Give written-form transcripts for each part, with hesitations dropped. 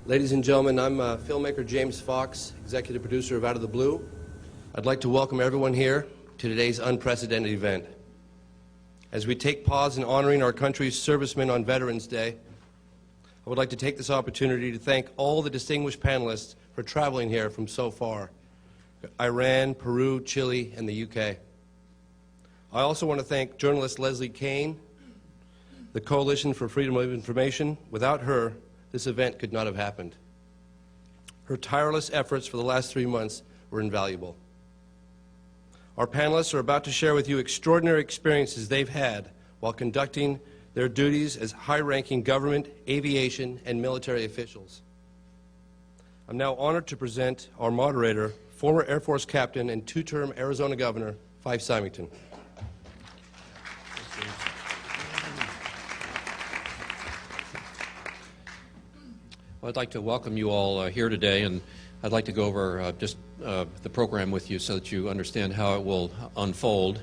Ladies and gentlemen, I'm filmmaker James Fox, executive producer of Out of the Blue. I'd like to welcome everyone here to today's unprecedented event. As we take pause in honoring our country's servicemen on Veterans Day, I would like to take this opportunity to thank all the distinguished panelists for traveling here from so far: Iran, Peru, Chile, and the UK. I also want to thank journalist Leslie Kean, the Coalition for Freedom of Information. Without her, this event could not have happened. Her tireless efforts for the last 3 months were invaluable. Our panelists are about to share with you extraordinary experiences they've had while conducting their duties as high-ranking government, aviation, and military officials. I'm now honored to present our moderator, former Air Force captain and two-term Arizona governor, Fife Symington. Well, I'd like to welcome you all here today, and I'd like to go over the program with you so that you understand how it will unfold.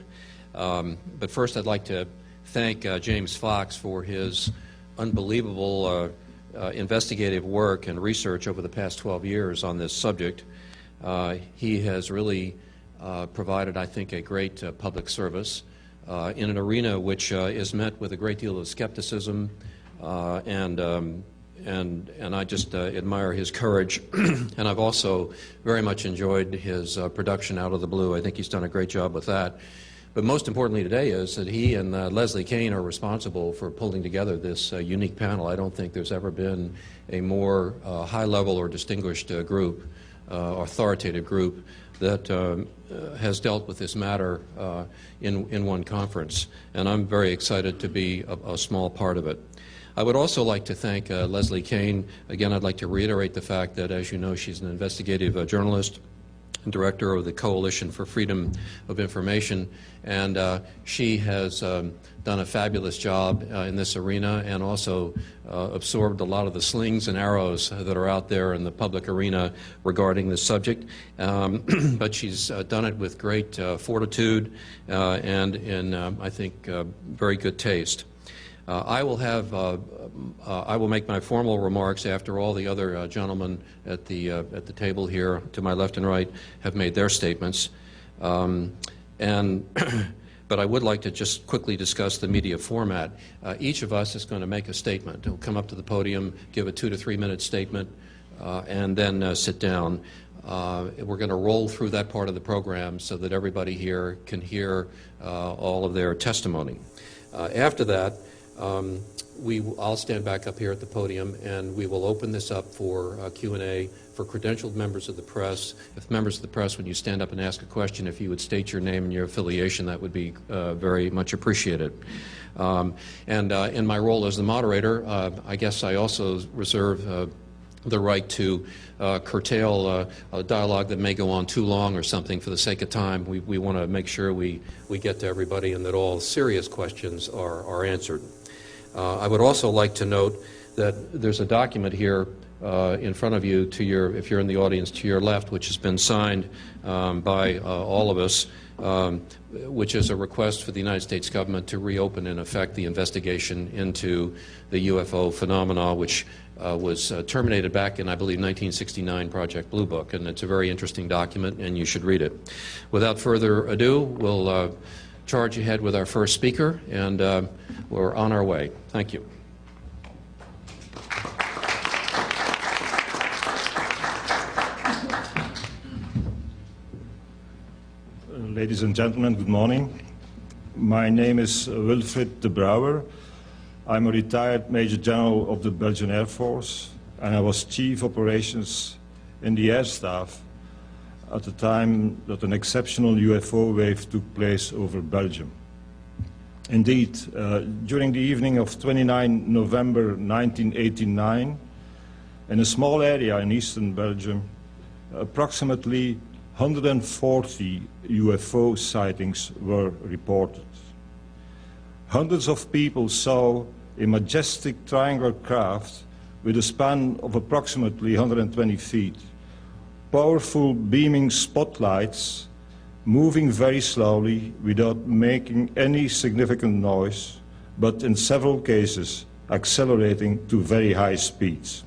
But first, I'd like to thank James Fox for his unbelievable investigative work and research over the past 12 years on this subject. He has really provided, I think, a great public service in an arena which is met with a great deal of skepticism, and I just admire his courage. And I've also very much enjoyed his production Out of the Blue. I think he's done a great job with that. But most importantly today is that he and Leslie Kean are responsible for pulling together this unique panel. I don't think there's ever been a more high-level or distinguished group, authoritative group, that has dealt with this matter in one conference. And I'm very excited to be a small part of it. I would also like to thank Leslie Kean. Again, I'd like to reiterate the fact that, as you know, she's an investigative journalist and director of the Coalition for Freedom of Information, and she has done a fabulous job in this arena, and also absorbed a lot of the slings and arrows that are out there in the public arena regarding this subject. But she's done it with great fortitude and in, I think, very good taste. I will make my formal remarks after all the other gentlemen at the table here to my left and right have made their statements. But I would like to just quickly discuss the media format. Each of us is going to make a statement. He'll come up to the podium, give a 2 to 3 minute statement, and then sit down. We're going to roll through that part of the program so that everybody here can hear all of their testimony. After that, I'll stand back up here at the podium, and we will open this up for Q&A for credentialed members of the press. If members of the press, when you stand up and ask a question, if you would state your name and your affiliation, that would be very much appreciated. In my role as the moderator, I guess I also reserve the right to curtail a dialogue that may go on too long or something for the sake of time. We want to make sure we get to everybody and that all serious questions are answered. I would also like to note that there's a document here in front of you, if you're in the audience, to your left, which has been signed by all of us, which is a request for the United States government to reopen, in effect, the investigation into the UFO phenomena, which was terminated back in, I believe, 1969, Project Blue Book. And it's a very interesting document, and you should read it. Without further ado, we'll charge ahead with our first speaker, and we're on our way. Thank you. Ladies and gentlemen, good morning. My name is Wilfried de Brouwer. I'm a retired Major General of the Belgian Air Force, and I was Chief Operations in the Air Staff at the time that an exceptional UFO wave took place over Belgium. Indeed, during the evening of 29 November 1989, in a small area in eastern Belgium, approximately 140 UFO sightings were reported. Hundreds of people saw a majestic triangular craft with a span of approximately 120 feet, powerful beaming spotlights moving very slowly without making any significant noise, but in several cases accelerating to very high speeds.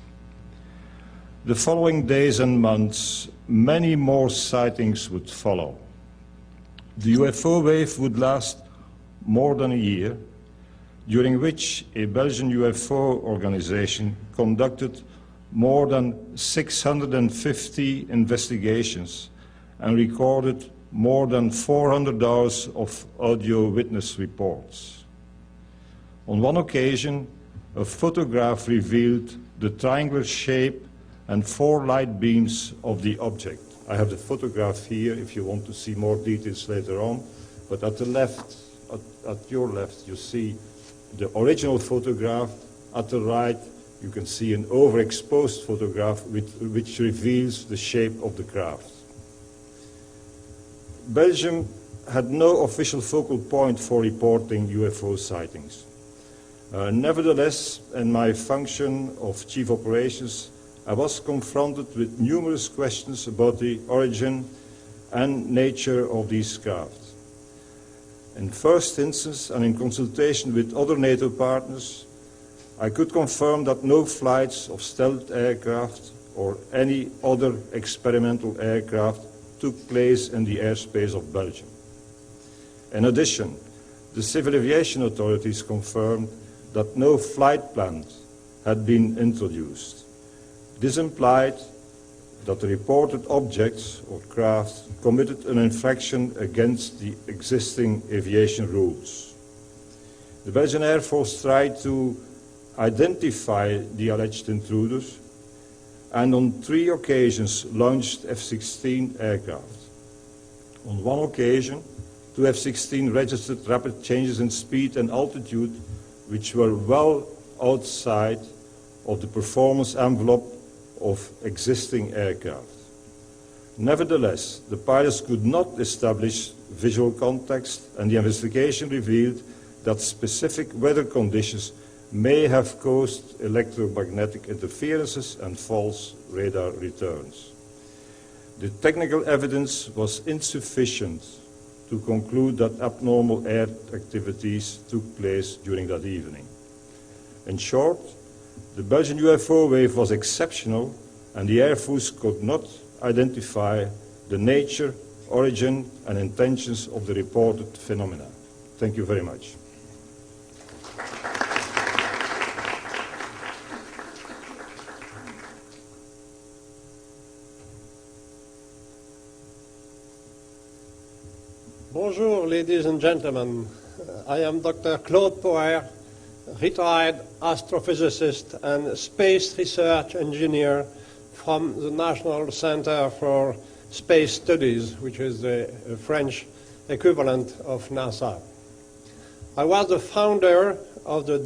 the following days and months, many more sightings would follow. The UFO wave would last more than a year, during which a Belgian UFO organization conducted more than 650 investigations and recorded more than 400 hours of audio witness reports. On one occasion, a photograph revealed the triangular shape and 4 light beams of the object. I have the photograph here if you want to see more details later on, but at the left, at your left, you see the original photograph. At the right, you can see an overexposed photograph which reveals the shape of the craft. Belgium had no official focal point for reporting UFO sightings. Nevertheless, in my function of Chief Operations, I was confronted with numerous questions about the origin and nature of these craft. In first instance, and in consultation with other NATO partners, I could confirm that no flights of stealth aircraft or any other experimental aircraft took place in the airspace of Belgium. In addition, the civil aviation authorities confirmed that no flight plans had been introduced. This implied that the reported objects or craft committed an infraction against the existing aviation rules. The Belgian Air Force tried to identify the alleged intruders and on 3 occasions launched F-16 aircraft. On one occasion, 2 F-16 registered rapid changes in speed and altitude which were well outside of the performance envelope of existing aircraft. Nevertheless, the pilots could not establish visual context, and the investigation revealed that specific weather conditions may have caused electromagnetic interferences and false radar returns. The technical evidence was insufficient to conclude that abnormal air activities took place during that evening. In short, the Belgian UFO wave was exceptional, and the Air Force could not identify the nature, origin, and intentions of the reported phenomena. Thank you very much. Bonjour, ladies and gentlemen. I am Dr. Claude Poher, retired astrophysicist and space research engineer from the National Center for Space Studies, which is the French equivalent of NASA. I was the founder of the